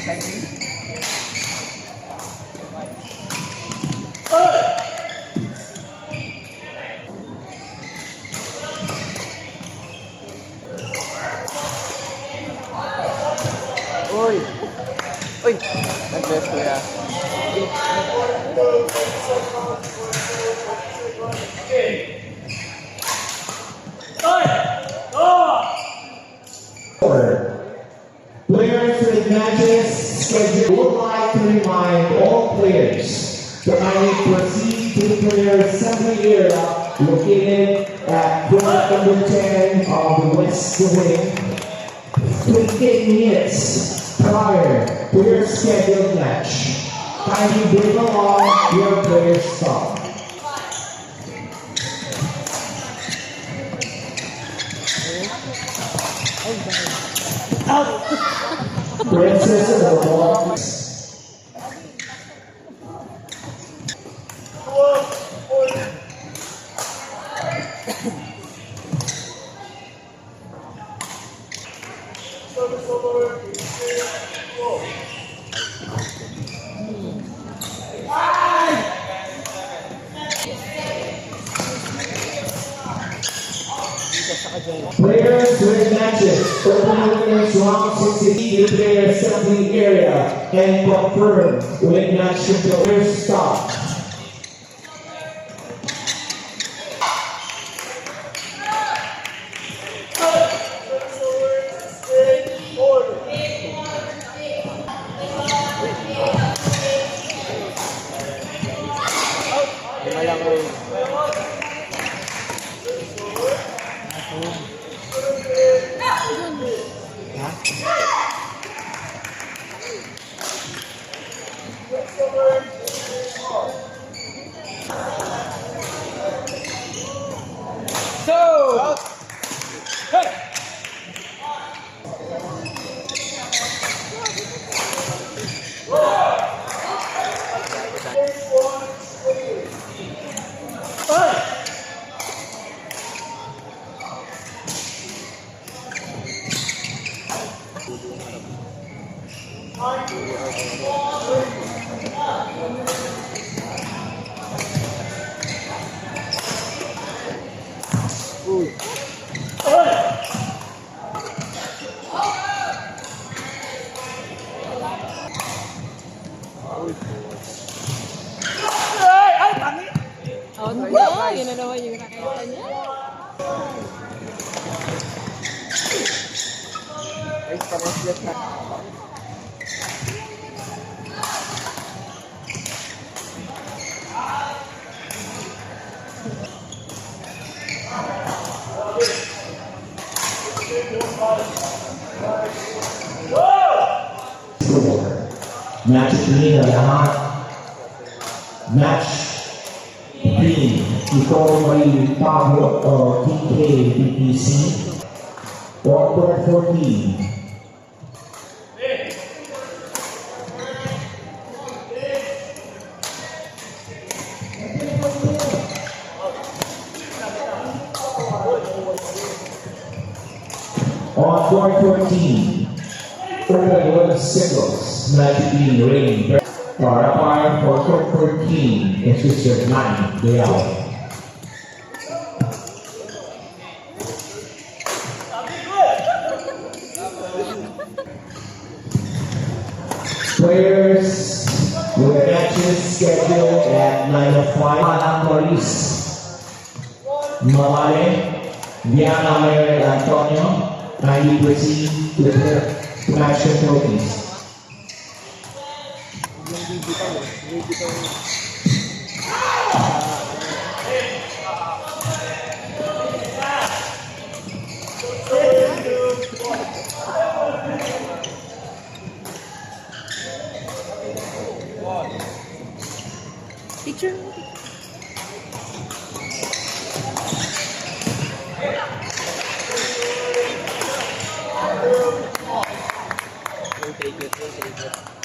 Uy! Uy! Nag-best ko ya. Players with matches scheduled would like to remind all players to kindly proceed to the player assembly area located at court number 10 of the West Wing 15 minutes prior to your scheduled match. Kindly bring along your player's stuff. Princess of the Ball. Players with matches open winners round 60 to player assembly area and confirm with match controller stop. Yun na naman yung nakita niya. Ay, pa-reslet na. Match green lahat. Match green. Ito may pahok o TKPPC. Quarter 14. On court 14, Earl Singles, match being rain. Para par for court 14, it's Mr. Manny Leal. Players with matches scheduled at 9:05. Anak Maris, Mamale, Diana Mary Antonio. Kindly proceed to the match authorities. Picture. Take it.